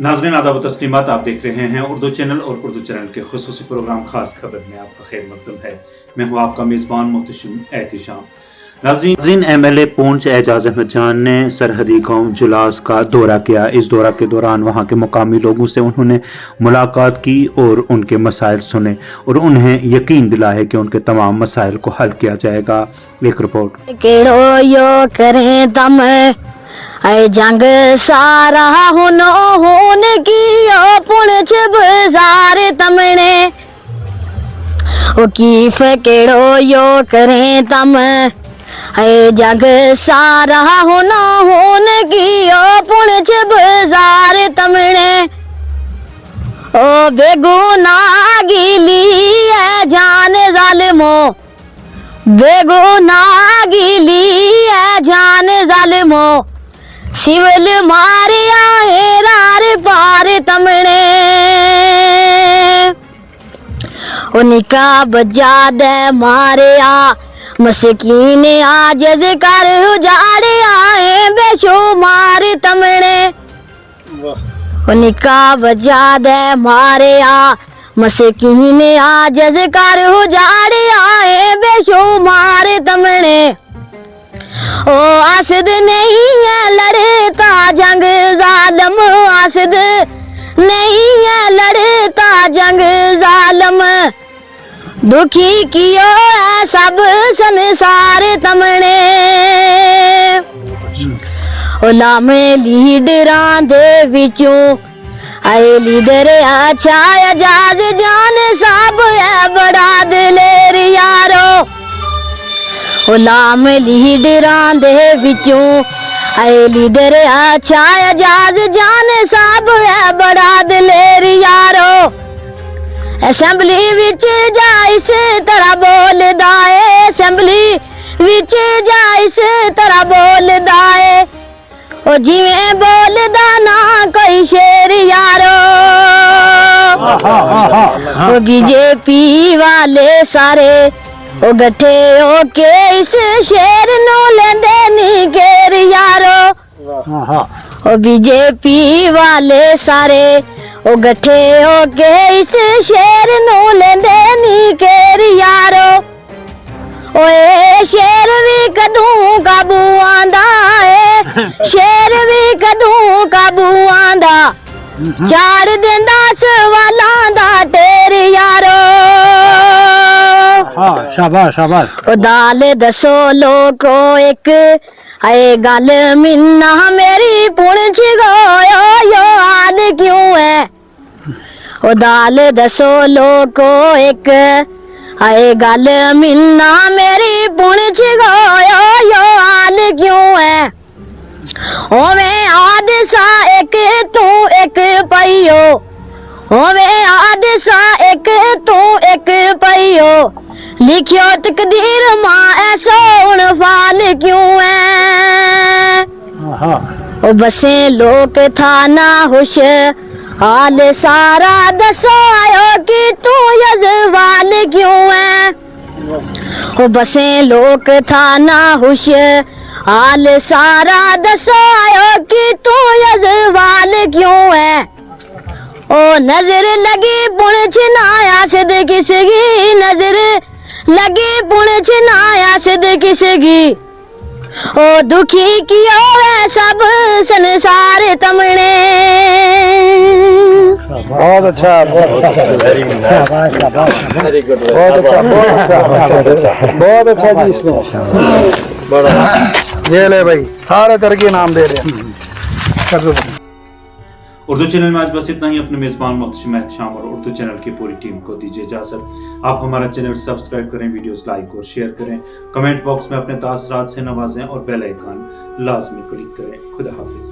नाज़रीन आदाब व तस्लीमात, आप देख रहे हैं उर्दू चैनल और उर्दू चैनल के खुसूसी प्रोग्राम खास खबर में आपका खैर मकदम है। मैं हूँ आपका मेज़बान मोहतशिम एहतिशाम। नाज़रीन MLA पूंछ एजाज अहमद जान ने सरहदी गांव जुलास का दौरा किया। इस दौरा के दौरान वहां के मुकामी लोगों से उन्होंने मुलाकात की और उनके मसाइल सुने और उन्हें यकीन दिला है कि उनके तमाम मसाइल को हल किया जाएगा। एक रिपोर्ट। जंग सारा हुन होन की पुणछ बाजार तमने ओ कीफ केड़ो यो करें तम जंग सारा हुन होन की पुणछ बाजार तमने ओ बेगुनाह गिली है जान जालिमो बेगुनाह गिली है जान जालिमो सिवल मारिया हेरार पार तमने उनका बजा दे मारिया मस्कीन आज कर उजाड़े आए बेशुमार तमने उनका बजा दे मारिया मस्कीन आज कर उजाड़े आए बेशुमार तमने ओ आसद नहीं है लड़ता जंग जालम आसद नहीं है लड़ता जंग जालम दुखी कियो है सब संसार तमने ओलाम लीडरां दे विचों आए लीडर अच्छा एजाज जान साहब है बड़ा दिलेर यारो गुलाम लीडरां दे विचों आए लीडर अच्छा एजाज जान साहब है बड़ा दिलेर यारो असेंबली विच जा इस तरह बोलदा है असेंबली विच जा इस तरह बोलदा है ओ जिवें बोलदा ना कोई शेर यारो ओ बीजेपी वाले सारे ओ गठे ओके इस शेर नो लेंदे नी केर यारो ओ बीजेपी वाले सारे ओ गठे ओके इस शेर नो लेंदे नी केर यारो ओए शेर भी कदूं काबू आंदा है शेर भी कदूं काबू आंदा चार देंदा सवालां दा टेर यारो शाबाश शाबाश ओ दाल दसो लोको एक आए गल मिन्ना मेरी पुणछ गोयो यो हाल क्यों है ओ दाल दसो लोको एक आए गल मिन्ना मेरी पुणछ गोयो यो हाल क्यों है ओ मैं आदसा एक तू एक पइयो ओ मैं आदसा एक तू एक पइयो लिखियो तकदीर मां ऐसो उन फाल क्यों है ओ बसे लोक था ना हुश हाल सारा दसो आयो कि तू यजवाल क्यों है ओ बसे लोक था ना हुश हाल सारा दसो आयो कि तू यजवाल क्यों है ओ नजर लगी पुणछ ना आसद किसकी नजर लगी पुणछ ना आसद किसकी ओ दुखी कियो है सब संसार तमने बहुत अच्छा बहुत अच्छा जी इसमें बड़ा ये ले भाई सारे तरह के नाम दे रहे हैं। उर्दू चैनल में आज बस इतना ही। अपने मेज़बान मोहतशिम एहतिशाम और उर्दू चैनल की पूरी टीम को दीजिए इजाज़त। आप हमारा चैनल सब्सक्राइब करें, वीडियोस लाइक और शेयर करें, कमेंट बॉक्स में अपने तासरात से नवाजें और बेल आइकन लाजमी क्लिक करें। खुदा हाफिज़।